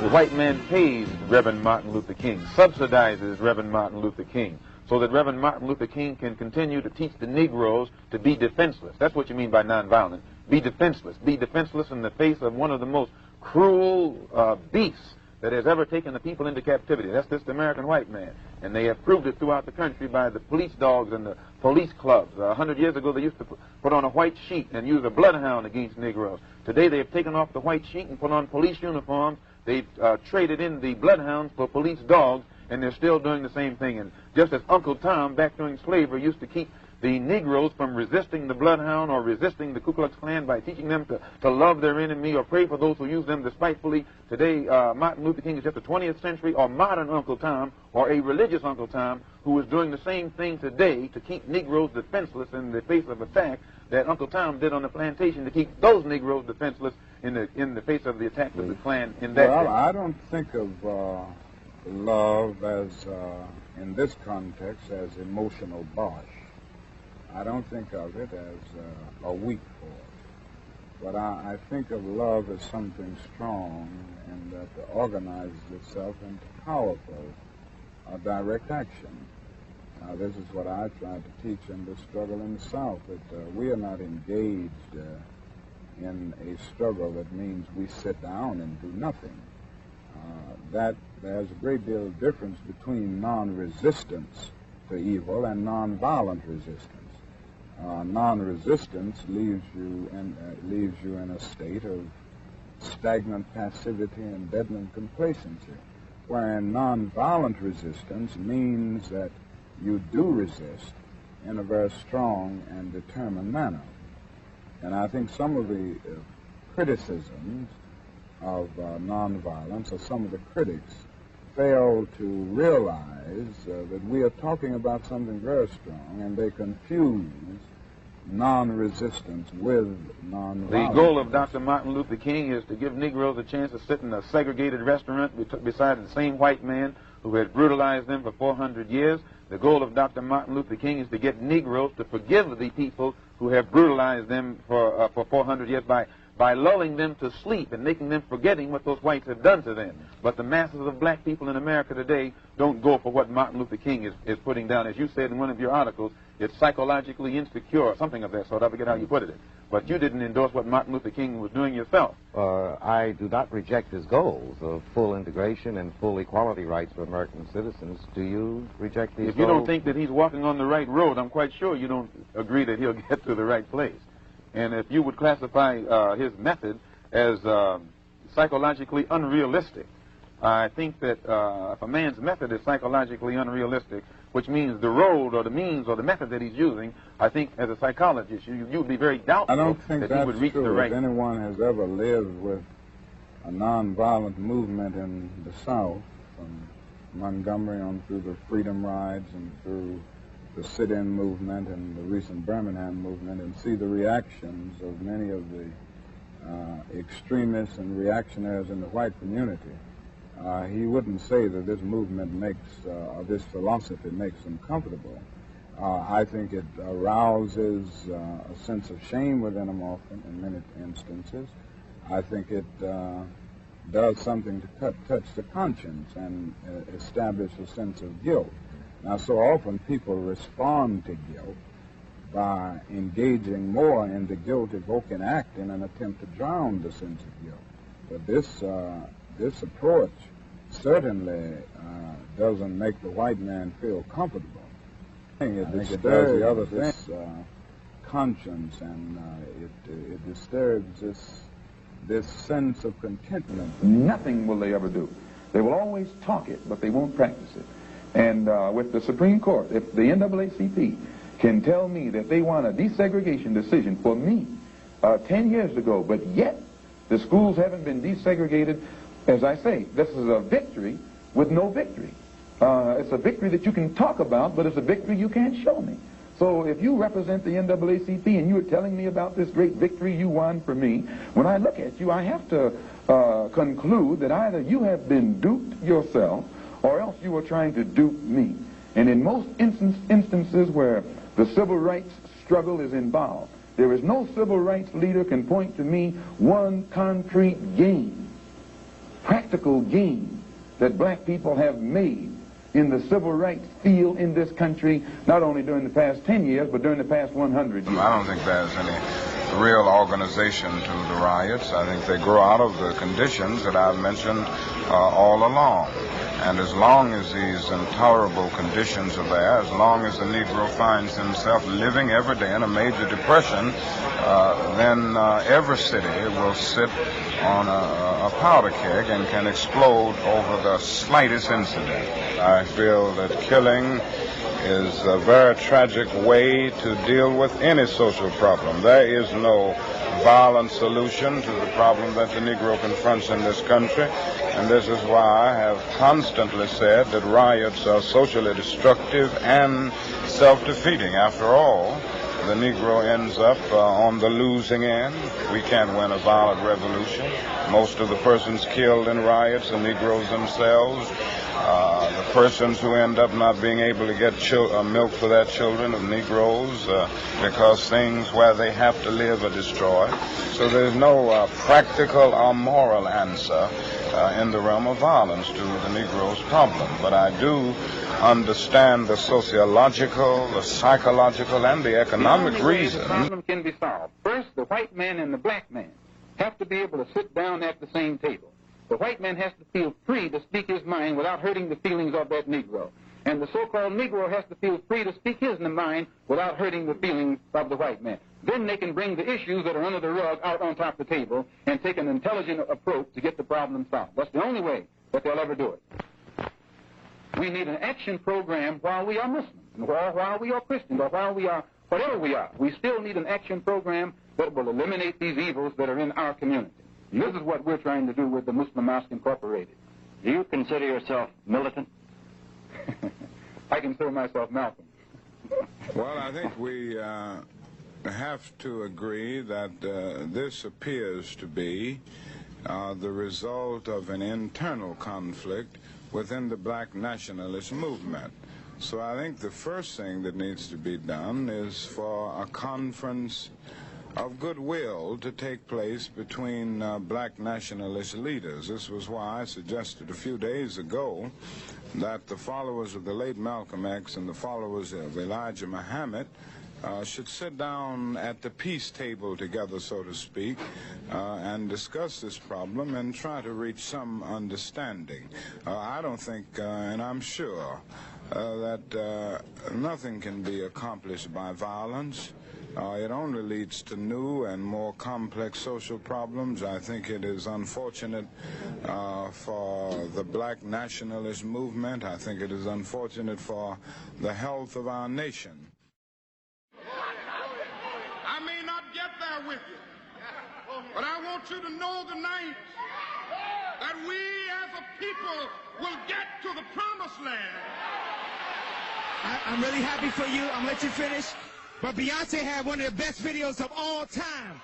The white man pays Reverend Martin Luther King, subsidizes Reverend Martin Luther King, so that Reverend Martin Luther King can continue to teach the Negroes to be defenseless. That's what you mean by nonviolent. Be defenseless. Be defenseless in the face of one of the most cruel beasts that has ever taken the people into captivity. That's this American white man. And they have proved it throughout the country by the police dogs and the police clubs. 100 years ago, they used to put on a white sheet and use a bloodhound against Negroes. Today, they have taken off the white sheet and put on police uniforms. They've traded in the bloodhounds for police dogs, and they're still doing the same thing. And just as Uncle Tom, back during slavery, used to keep the Negroes from resisting the bloodhound or resisting the Ku Klux Klan by teaching them to love their enemy or pray for those who use them despitefully. Today, Martin Luther King is just a 20th century or modern Uncle Tom or a religious Uncle Tom who is doing the same thing today to keep Negroes defenseless in the face of attack that Uncle Tom did on the plantation to keep those Negroes defenseless in the face of the attack of the Klan in that Well, day. I don't think of love as, in this context, as emotional bosh. I don't think of it as a weak force. But I think of love as something strong and that organizes itself into powerful direct action. This is what I tried to teach in the struggle in the South, that we are not engaged in a struggle that means we sit down and do nothing. That there's a great deal of difference between non-resistance to evil and non-violent resistance. Non-resistance leaves you in a state of stagnant passivity and deadened complacency, wherein non-violent resistance means that you do resist in a very strong and determined manner. And I think some of the criticisms of nonviolence, or some of the critics, fail to realize that we are talking about something very strong, and they confuse non-resistance with nonviolence. The goal of Dr. Martin Luther King is to give Negroes a chance to sit in a segregated restaurant beside the same white man who had brutalized them for 400 years. The goal of Dr. Martin Luther King is to get Negroes to forgive the people who have brutalized them for 400 years by lulling them to sleep and making them forgetting what those whites have done to them. But the masses of black people in America today don't go for what Martin Luther King is putting down. As you said in one of your articles, it's psychologically insecure, or something of that sort. I forget how you put it. But you didn't endorse what Martin Luther King was doing yourself. I do not reject his goals of full integration and full equality rights for American citizens. Do you reject these goals? If you don't think that he's walking on the right road, I'm quite sure you don't agree that he'll get to the right place. And if you would classify his method as psychologically unrealistic, I think that if a man's method is psychologically unrealistic, which means the road or the means or the method that he's using, I think as a psychologist, you would be very doubtful that he would reach the right. If anyone has ever lived with a nonviolent movement in the South, from Montgomery on through the Freedom Rides and through the sit-in movement and the recent Birmingham movement, and see the reactions of many of the extremists and reactionaries in the white community, he wouldn't say that this movement makes, or this philosophy makes them comfortable. I think it arouses a sense of shame within them often, in many instances. I think it does something to touch the conscience and establish a sense of guilt. Now, so often people respond to guilt by engaging more in the guilt-evoking act in an attempt to drown the sense of guilt. But this approach certainly doesn't make the white man feel comfortable. I think it does the other thing, conscience, and it disturbs this sense of contentment. Nothing will they ever do. They will always talk it, but they won't practice it. And with the Supreme Court, if the NAACP can tell me that they want a desegregation decision for me 10 years ago, but yet the schools haven't been desegregated, as I say, this is a victory with no victory. It's a victory that you can talk about, but it's a victory you can't show me. So if you represent the NAACP and you are telling me about this great victory you won for me, when I look at you, I have to conclude that either you have been duped yourself or else you are trying to dupe me. And in most instances where the civil rights struggle is involved, there is no civil rights leader can point to me one concrete gain, practical fantastical game that black people have made in the civil rights field in this country, not only during the past 10 years, but during the past 100 years. I don't think there's any real organization to the riots. I think they grow out of the conditions that I've mentioned all along. And as long as these intolerable conditions are there, as long as the Negro finds himself living every day in a major depression, then every city will sit on a powder keg and can explode over the slightest incident. I feel that killing is a very tragic way to deal with any social problem. There is no violent solution to the problem that the Negro confronts in this country, and this is why I have constantly said that riots are socially destructive and self-defeating. After all, the Negro ends up on the losing end. We can't win a violent revolution. Most of the persons killed in riots are Negroes themselves. The persons who end up not being able to get milk for their children are Negroes because things where they have to live are destroyed. So there's no practical or moral answer in the realm of violence to the Negro's problem. But I do understand the sociological, the psychological, and the economic reason. The problem can be solved. First, the white man and the black man have to be able to sit down at the same table. The white man has to feel free to speak his mind without hurting the feelings of that Negro. And the so-called Negro has to feel free to speak his mind without hurting the feelings of the white man. Then they can bring the issues that are under the rug out on top of the table and take an intelligent approach to get the problem solved. That's the only way that they'll ever do it. We need an action program while we are Muslims, or while we are Christians, or while we are whatever we are. We still need an action program that will eliminate these evils that are in our community. And this is what we're trying to do with the Muslim Mosque Incorporated. Do you consider yourself militant? I consider myself Malcolm. Well, I think we have to agree that this appears to be the result of an internal conflict within the black nationalist movement. So I think the first thing that needs to be done is for a conference of goodwill to take place between black nationalist leaders. This was why I suggested a few days ago that the followers of the late Malcolm X and the followers of Elijah Muhammad should sit down at the peace table together, so to speak, and discuss this problem and try to reach some understanding. I don't think, and I'm sure, that nothing can be accomplished by violence. It only leads to new and more complex social problems. I think it is unfortunate for the black nationalist movement. I think it is unfortunate for the health of our nation. I may not get there with you, but I want you to know tonight that we as a people will get to the promised land. I'm really happy for you. I'm going to let you finish. But Beyonce had one of the best videos of all time.